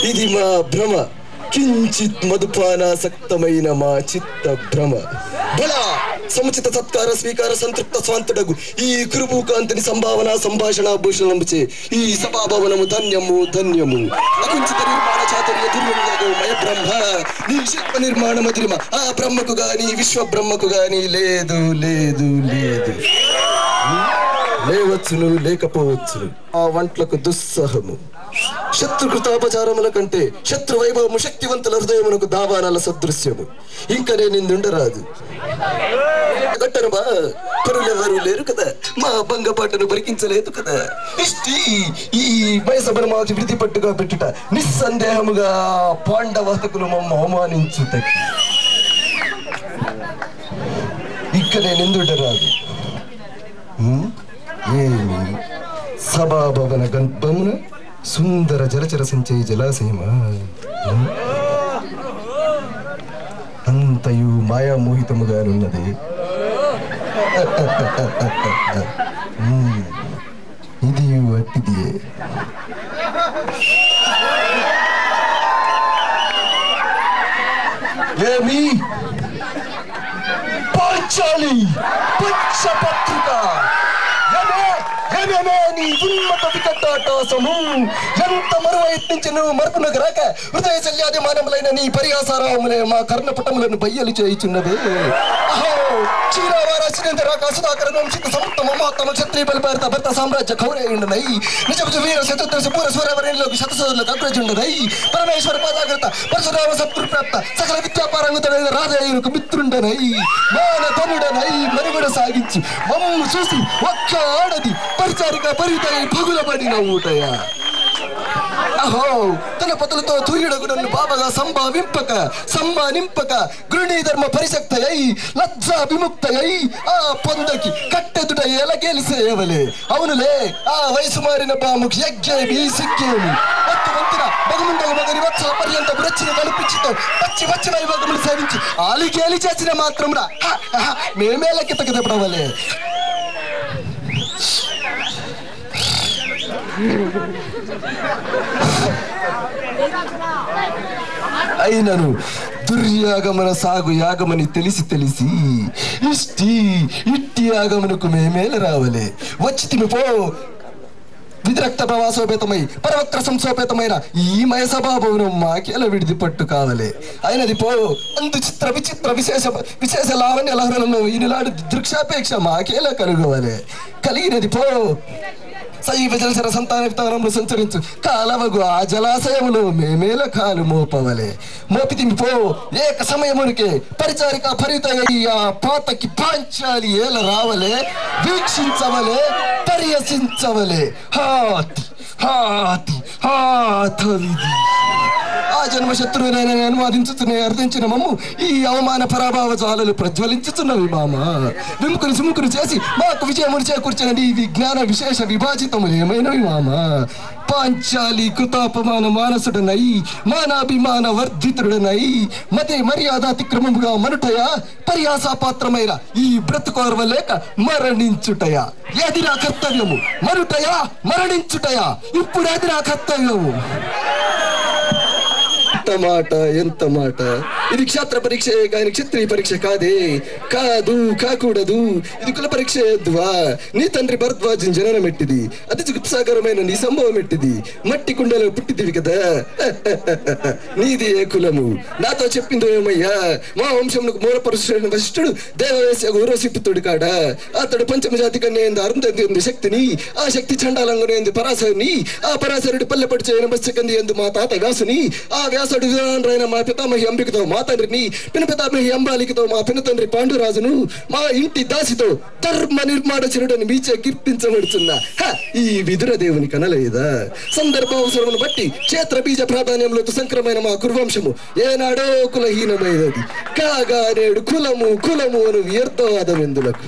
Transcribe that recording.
ఇది మా భ్రమ, కించిత్ మధుపానాసక్తమైన మా చిత్త భ్రమ. బలా సముచిత సత్కార స్వీకార సంతృప్త స్వాంతుడగు ఈ కురుభూకాంతిని సంభావన సంభాషణ భూషణముచే ఈ సభాభవనము ధన్యము ధన్యము. అకుంచిత నిర్మాణ చాతుర్య దుర్వినియోగ మయ బ్రహ్మ నీ శిల్ప నిర్మాణ మధురిమ ఆ బ్రహ్మకు గాని విశ్వ బ్రహ్మకు గాని లేదు లేదు లేదు. లేవచ్చును లేకపోవచ్చును ఆ వంట్లకు దుస్సహము. శత్రుకృతాపచారముల కంటే శత్రు వైభవము శక్తివంతుల హృదయమునకు దావానాల సదృశ్యము. ఇంకా నేను నిండుండరాదు. గట్టనమా పరులెవరూ లేరు కదా, మా భంగపాటను భరికించలేదు కదా. ఇష్టి ఈ వయసభను మాకు విధి పట్టుగా పెట్టుట నిస్సందేహముగా పాండవహతకులు మమ్మ అవమానించుట. ఇక నేను నిండుండరాదు. ఏమి సభాభవన గర్భమున సుందర జలచర సంచయ జలాశయమా? అంతయు మాయామోహితముగానున్నది. ఇది అట్టిదియే. ఏమి పాంచాలి పంచపత్రిక నీ ఉన్మత వికటాటాసము ఎంత మరువ యత్నించను మరుపునకు రాక హృదయ శల్యాది మానములైన నీ పరిహాసారాములే మా కర్ణపటములను బయ్యలు చేయుచున్నవే. అహో క్షీరావారాశినేంద్ర సుధాకర వంశిత సమర్థ మమోత్తమ క్షత్రియ బలిపారిత భర్త సామ్రాజ్య కౌరేయుండనై నిజభుజ వీర శతృ పూర స్వరవరణలోకి శతసోదరులకు అగ్రజుండనై పరమేశ్వర పాదాగ్రత పరశురామ సంతృప్రాప్త సకల విద్యాపారంగుతుడైన రాజయునికి మిత్రుండనై మానధనుడనై మరుగుడ సాగించు మమ్ము చూసి ఒక్క ఆడది పరిచారిక పరితై పగులబడిన ఊటయా. అహో తన పతులతో తూయుడకు నన్ను బాబగా సంభానింపక గృహీ ధర్మ పరిశక్తయై లజ్జా విముక్తయై ఆ పొందకి కట్టెదుట ఎలగేలిసేవలే. అవునులే ఆ వయసు మారిన బాముకి యజ్ఞేమి సిగ్గేమి వంతున బగుముండగు మగని వచ్చల పర్యంత బ్రచ్చిన కల్పించుతో పచ్చి వచ్చి వైభోగములు సేవించి ఆలికేలి చేసిన మాత్రం మేమేల కితకితపడవలే. అయినను దుర్యాగమన సాగు యాగమని తెలిసి ఇట్టి యాగమునకు మేమేల రావలే. వచ్చి తిమిపో విద్రక్త ప్రవాసోపేతమై పరవక్ర సంసోపేతమైన ఈ మయసభాభవనం మాకేల విడిది పట్టు కావలే. అయినది పో అందు చిత్ర విచిత్ర విశేష లావణ్య లహరణలో ఈనాడు దృక్షాపేక్ష మాకేలా కలుగవలే. కలిగినది పో శైవ జలచర సంతాన వితానములు సంచరించు కాలవగు ఆ జలాశయములో మేమేల కాలు మోపవలే. మోపితిమి పో ఏక సమయమునికే పరిచారిక పరితయ్యి ఆ పాతకి పాంచాలి ఏల రావలే. వీక్షించవలే పర్యసించవలే. హాతి హాతి హాతలిది ఆ జన్మ శత్రువునైనా అనువాదించుతున్న అర్థించిన మమ్ము ఈ అవమాన పరాభావ జ్వాలలు ప్రజ్వలించుతున్నవి మామ. విముకుని సుముకుని చేసి మాకు విజయముని చేకూర్చిన నీ విజ్ఞాన విశేష విభాజితములు ఏమైనవి మామ. పాంచాలి కృతాపమాన మానసుడనై మానాభిమాన వర్ధితుడనై మతే మర్యాదాతిక్రమముగా మనుటయా పర్యాసాపాత్రమైన ఈ బ్రతుకోర్వలేక మరణించుటయా. ఏది నా కర్తవ్యము? మనుటయా మరణించుటయా? ఇప్పుడు అది నా కర్తవ్యము. మాట ఎంత మాట! ఇది క్షేత్ర పరీక్ష కానీ క్షత్రియ పరీక్ష కాదే. కాదు కాకూడదు. ఇది కుల పరీక్ష ఎద్దువా. నీ తండ్రి భరద్వాజం జననం ఎట్టిది, అతి చికిత్సాకరమైన నీ సంభవం ఎట్టిది. మట్టి కుండలో పుట్టిదివి కదా. నీది ఏ కులము? నాతో చెప్పిందో ఏమయ్యా? మా వంశంకు మూలపరుషుడైన వశిష్ఠుడు దేవవేశ ఊరసిప్పుతుడు కాడా. అతడు పంచమజాతి కన్య అరుంధతి శక్తిని, ఆ శక్తి చండాలంగునేంది పరాశరుని, ఆ పరాశరుడి పల్లెపడి చేయని మత్స్యకంది ఎందు మా తాత వ్యాసుని, ఆ వ్యాసుడు విధానరైన మా పితామహి అంబికతో మా తండ్రిని, పిన పితామహి అంబాలికతో మా పిన తండ్రి పాండురాజును, మా ఇంటి దాసితో ధర్మ నిర్మాణచరుడని మీచే కీర్తించబడుతున్నా ఈ విదుర దేవుని కనలేదా? సందర్భావసరమును బట్టి క్షేత్ర బీజ ప్రాధాన్యంలో సంక్రమైన మా కురువంశము ఏనాడో కులహీనమైనది కాగా నేడు కులము కులము అను వ్యర్థవాదం ఎందులకు.